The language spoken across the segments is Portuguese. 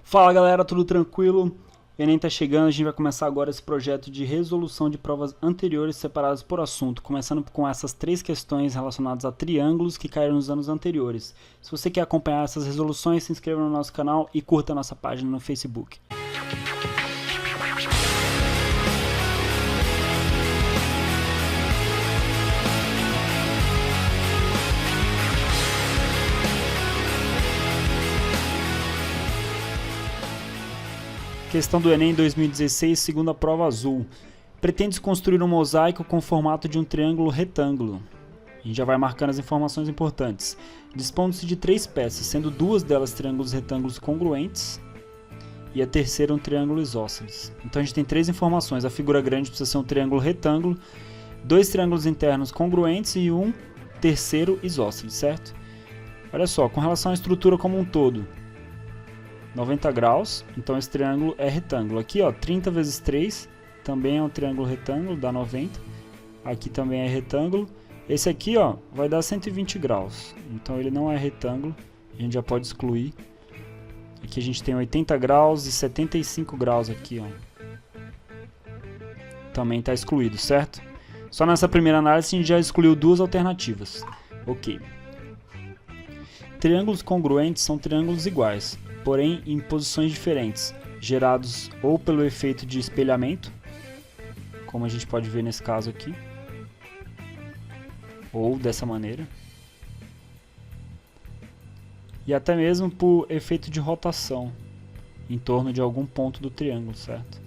Fala galera, tudo tranquilo? O Enem tá chegando, a gente vai começar agora esse projeto de resolução de provas anteriores separadas por assunto, começando com essas 3 questões relacionadas a triângulos que caíram nos anos anteriores. Se você quer acompanhar essas resoluções, se inscreva no nosso canal e curta a nossa página no Facebook. Questão do Enem 2016, segunda prova azul. Pretende construir um mosaico com o formato de um triângulo retângulo. A gente já vai marcando as informações importantes. Dispondo-se de 3 peças, sendo 2 delas triângulos retângulos congruentes e a terceira um triângulo isósceles. Então a gente tem 3 informações. A figura grande precisa ser um triângulo retângulo, 2 triângulos internos congruentes e um terceiro isósceles, certo? Olha só, com relação à estrutura como um todo, 90 graus, então esse triângulo é retângulo. Aqui, ó, 30 vezes 3 também é um triângulo retângulo, dá 90. Aqui também é retângulo. Esse aqui, ó, vai dar 120 graus, então ele não é retângulo, a gente já pode excluir. Aqui a gente tem 80 graus e 75 graus aqui, ó. Também está excluído, certo? Só nessa primeira análise a gente já excluiu 2 alternativas. Ok. Triângulos congruentes são triângulos iguais, porém em posições diferentes, gerados ou pelo efeito de espelhamento, como a gente pode ver nesse caso aqui, ou dessa maneira, e até mesmo por efeito de rotação em torno de algum ponto do triângulo, certo?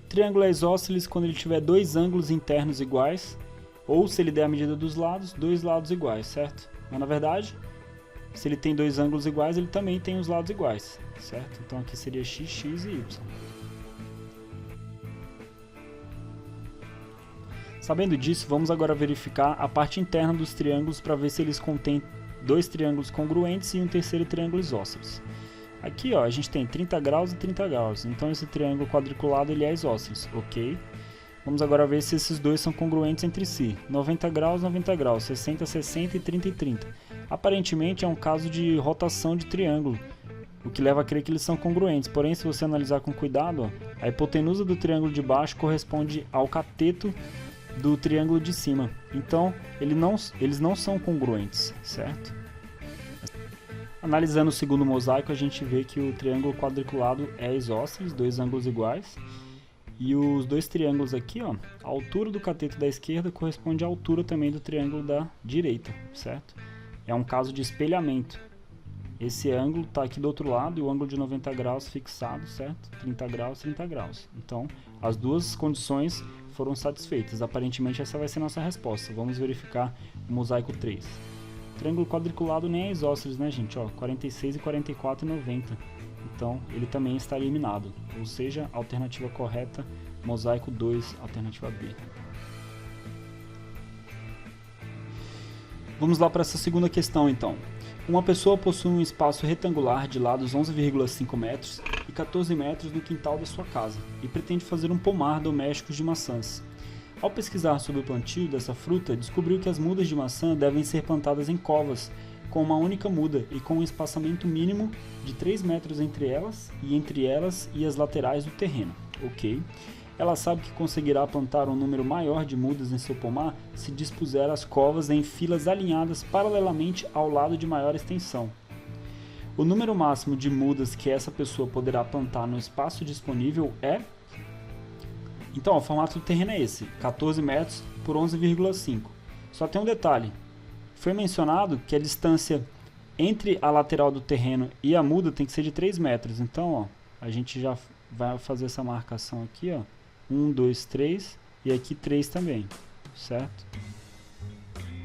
Triângulo é isósceles quando ele tiver 2 ângulos internos iguais, ou se ele der a medida dos lados, 2 lados iguais, certo? Mas na verdade, se ele tem 2 ângulos iguais, ele também tem os lados iguais, certo? Então aqui seria x, x e y. Sabendo disso, vamos agora verificar a parte interna dos triângulos para ver se eles contêm 2 triângulos congruentes e um terceiro triângulo isósceles. Aqui, ó, a gente tem 30 graus e 30 graus, então esse triângulo quadriculado ele é isósceles, ok? Vamos agora ver se esses dois são congruentes entre si. 90 graus, 90 graus, 60, 60 e 30 e 30. Aparentemente é um caso de rotação de triângulo, o que leva a crer que eles são congruentes. Porém, se você analisar com cuidado, ó, a hipotenusa do triângulo de baixo corresponde ao cateto do triângulo de cima. Então, eles não são congruentes, certo? Analisando o segundo mosaico, a gente vê que o triângulo quadriculado é isósceles, 2 ângulos iguais. E os 2 triângulos aqui, ó, a altura do cateto da esquerda corresponde à altura também do triângulo da direita, certo? É um caso de espelhamento. Esse ângulo está aqui do outro lado e o ângulo de 90 graus fixado, certo? 30 graus, 30 graus. Então, as 2 condições foram satisfeitas. Aparentemente, essa vai ser a nossa resposta. Vamos verificar o mosaico 3. Triângulo quadriculado nem é isósceles, né, gente? Ó, 46 e 44 e 90. Então, ele também está eliminado. Ou seja, a alternativa correta, mosaico 2, alternativa B. Vamos lá para essa segunda questão, então. Uma pessoa possui um espaço retangular de lados 11,5 metros e 14 metros no quintal da sua casa e pretende fazer um pomar doméstico de maçãs. Ao pesquisar sobre o plantio dessa fruta, descobriu que as mudas de maçã devem ser plantadas em covas, com uma única muda e com um espaçamento mínimo de 3 metros entre elas e as laterais do terreno. Ok. Ela sabe que conseguirá plantar um número maior de mudas em seu pomar se dispuser as covas em filas alinhadas paralelamente ao lado de maior extensão. O número máximo de mudas que essa pessoa poderá plantar no espaço disponível é... Então, o formato do terreno é esse, 14 metros por 11,5. Só tem um detalhe. Foi mencionado que a distância entre a lateral do terreno e a muda tem que ser de 3 metros. Então, ó, a gente já vai fazer essa marcação aqui, ó. 1, 2, 3 e aqui 3 também, certo?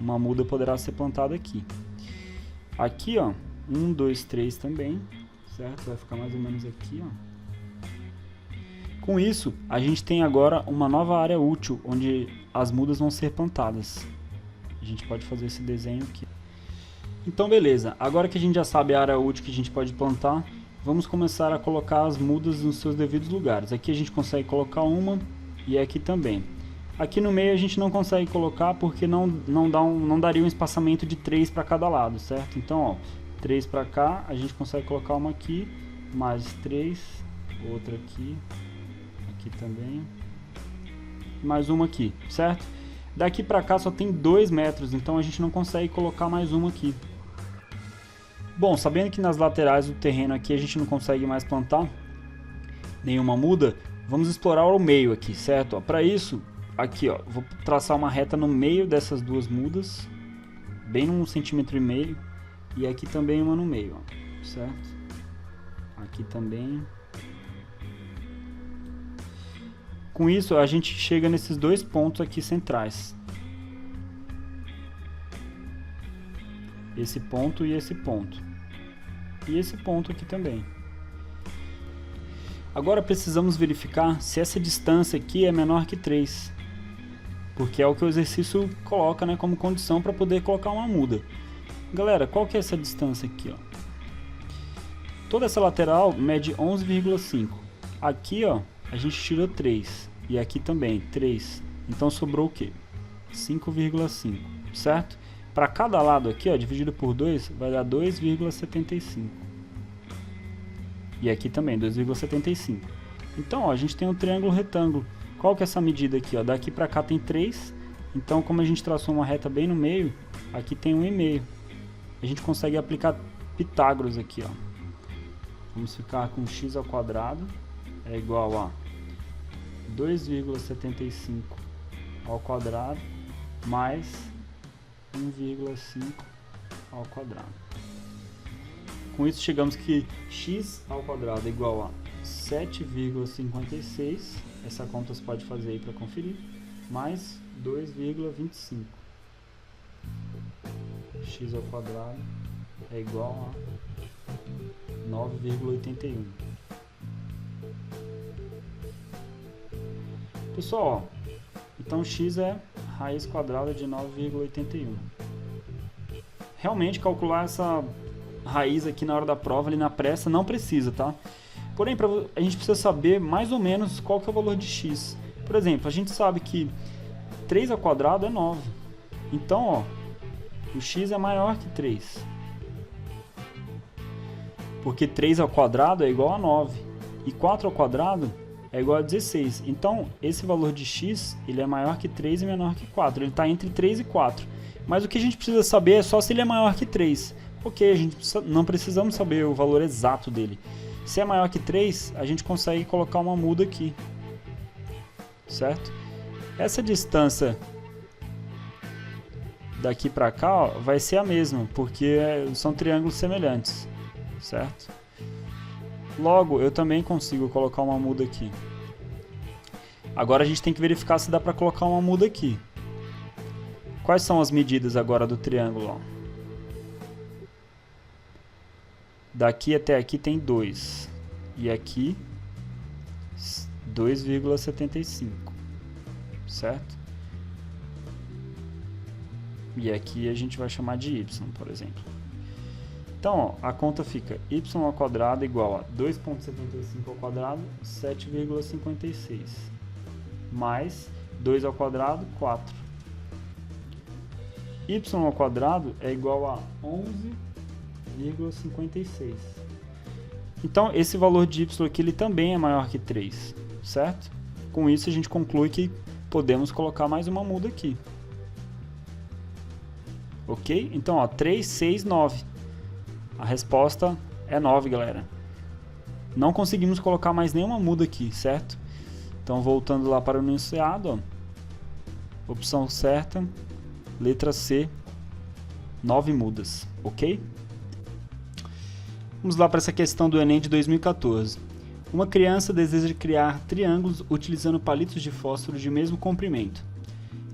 Uma muda poderá ser plantada aqui. Aqui, ó, 1, 2, 3 também, certo? Vai ficar mais ou menos aqui, ó. Com isso, a gente tem agora uma nova área útil, onde as mudas vão ser plantadas. A gente pode fazer esse desenho aqui. Então, beleza. Agora que a gente já sabe a área útil que a gente pode plantar, vamos começar a colocar as mudas nos seus devidos lugares. Aqui a gente consegue colocar uma e aqui também. Aqui no meio a gente não consegue colocar porque não daria um espaçamento de 3 para cada lado, certo? Então, ó, 3 para cá, a gente consegue colocar uma aqui mais 3, outra aqui, aqui também, mais uma aqui, certo? Daqui para cá só tem 2 metros, então a gente não consegue colocar mais uma aqui. Bom, sabendo que nas laterais do terreno aqui a gente não consegue mais plantar nenhuma muda, vamos explorar o meio aqui, certo? Para isso, aqui ó, vou traçar uma reta no meio dessas duas mudas, bem num 1,5 cm, e aqui também uma no meio, ó, certo? Aqui também. Com isso a gente chega nesses 2 pontos aqui centrais. Esse ponto e esse ponto. E esse ponto aqui também. Agora precisamos verificar se essa distância aqui é menor que 3. Porque é o que o exercício coloca, né, como condição para poder colocar uma muda. Galera, qual que é essa distância aqui, ó? Toda essa lateral mede 11,5. Aqui, ó, a gente tirou 3. E aqui também, 3. Então sobrou o quê? 5,5, certo? Para cada lado aqui, ó, dividido por 2, vai dar 2,75. E aqui também, 2,75. Então, ó, a gente tem um triângulo retângulo. Qual que é essa medida aqui, ó? Daqui para cá tem 3. Então, como a gente traçou uma reta bem no meio, aqui tem 1,5. A gente consegue aplicar Pitágoras aqui, ó. Vamos ficar com x ao quadrado é igual a 2,75 ao quadrado mais 1,5 ao quadrado. Com isso chegamos que x ao quadrado é igual a 7,56, essa conta você pode fazer aí para conferir, mais 2,25. X ao quadrado é igual a 9,81. Pessoal, ó, então x é raiz quadrada de 9,81. Realmente calcular essa raiz aqui na hora da prova, ali na pressa, não precisa, tá? Porém, a gente precisa saber mais ou menos qual que é o valor de x. Por exemplo, a gente sabe que 3 ao quadrado é 9. Então, ó, o x é maior que 3. Porque 3 ao quadrado é igual a 9. E 4 ao quadrado é igual a 16. Então, esse valor de x, ele é maior que 3 e menor que 4. Ele está entre 3 e 4. Mas o que a gente precisa saber é só se ele é maior que 3. Ok, a gente não precisamos saber o valor exato dele. Se é maior que 3, a gente consegue colocar uma muda aqui. Certo? Essa distância daqui para cá, ó, vai ser a mesma, porque são triângulos semelhantes. Certo? Logo, eu também consigo colocar uma muda aqui. Agora a gente tem que verificar se dá para colocar uma muda aqui. Quais são as medidas agora do triângulo? Ó? Daqui até aqui tem 2. E aqui 2,75. Certo? E aqui a gente vai chamar de y, por exemplo. Então, ó, a conta fica y ao quadrado igual a 2,75 ao quadrado, 7,56. Mais 2 ao quadrado, 4. Y ao quadrado é igual a 11,56. Então, esse valor de y aqui ele também é maior que 3, certo? Com isso, a gente conclui que podemos colocar mais uma muda aqui. Ok? Então, ó, 3, 6, 9. A resposta é 9, galera. Não conseguimos colocar mais nenhuma muda aqui, certo? Então, voltando lá para o enunciado, ó, opção certa, letra C, 9 mudas, ok? Vamos lá para essa questão do Enem de 2014. Uma criança deseja criar triângulos utilizando palitos de fósforo de mesmo comprimento.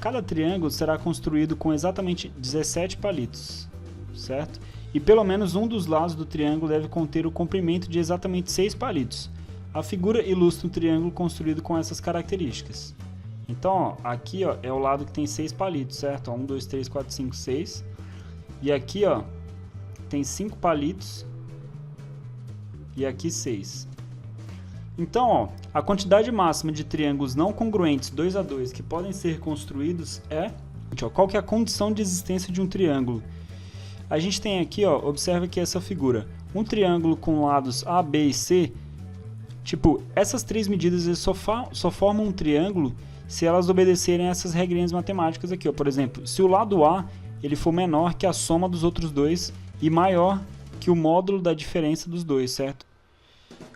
Cada triângulo será construído com exatamente 17 palitos, certo? E pelo menos um dos lados do triângulo deve conter o comprimento de exatamente 6 palitos. A figura ilustra um triângulo construído com essas características. Então, ó, aqui ó, é o lado que tem 6 palitos, certo? 1, 2, 3, 4, 5, 6. E aqui ó, tem 5 palitos. E aqui 6. Então, ó, a quantidade máxima de triângulos não congruentes 2 a 2 que podem ser construídos é... Qual que é a condição de existência de um triângulo? A gente tem aqui, ó, observa que essa figura, Um triângulo com lados A, B e C, tipo, essas três medidas eles só formam um triângulo se elas obedecerem a essas regrinhas matemáticas aqui, ó. Por exemplo, se o lado A ele for menor que a soma dos outros dois e maior que o módulo da diferença dos dois, certo?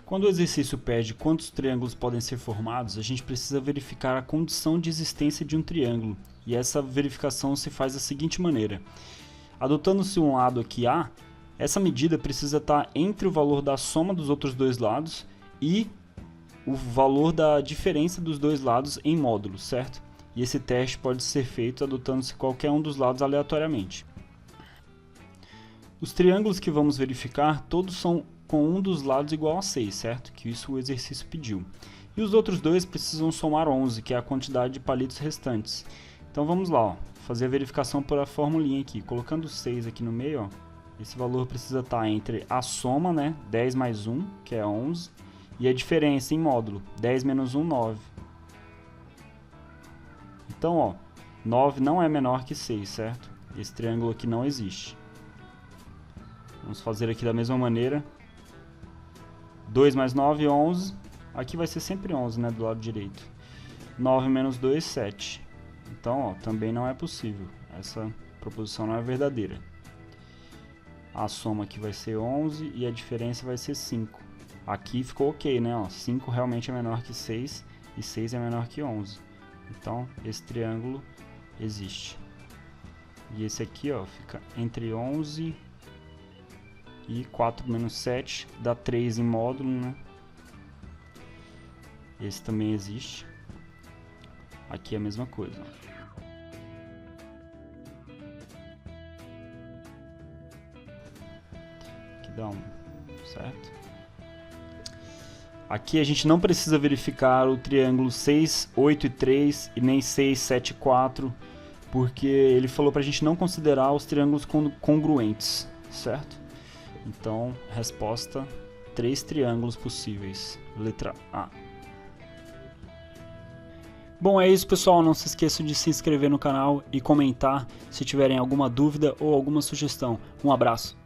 Quando o exercício pede quantos triângulos podem ser formados, a gente precisa verificar a condição de existência de um triângulo. E essa verificação se faz da seguinte maneira. Adotando-se um lado aqui A, essa medida precisa estar entre o valor da soma dos outros dois lados e o valor da diferença dos dois lados em módulos, certo? E esse teste pode ser feito adotando-se qualquer um dos lados aleatoriamente. Os triângulos que vamos verificar, todos são com um dos lados igual a 6, certo? Que isso o exercício pediu. E os outros dois precisam somar 11, que é a quantidade de palitos restantes. Então vamos lá, ó, fazer a verificação por a formulinha aqui. Colocando 6 aqui no meio, ó, esse valor precisa estar entre a soma, né, 10 mais 1, que é 11, e a diferença em módulo, 10 menos 1, 9. Então, ó, 9 não é menor que 6, certo? Esse triângulo aqui não existe. Vamos fazer aqui da mesma maneira. 2 mais 9, 11. Aqui vai ser sempre 11, né, do lado direito. 9 menos 2, 7. Então, ó, também não é possível. Essa proposição não é verdadeira. A soma aqui vai ser 11 e a diferença vai ser 5. Aqui ficou ok, né? Ó, 5 realmente é menor que 6 e 6 é menor que 11. Então, esse triângulo existe. E esse aqui, ó, fica entre 11 e 4 menos 7, dá 3 em módulo, né? Esse também existe. Aqui é a mesma coisa. Aqui dá 1, certo? Aqui a gente não precisa verificar o triângulo 6, 8 e 3 e nem 6, 7 e 4, porque ele falou pra gente não considerar os triângulos congruentes, certo? Então, resposta, 3 triângulos possíveis. Letra A. Bom, é isso, pessoal. Não se esqueçam de se inscrever no canal e comentar se tiverem alguma dúvida ou alguma sugestão. Um abraço.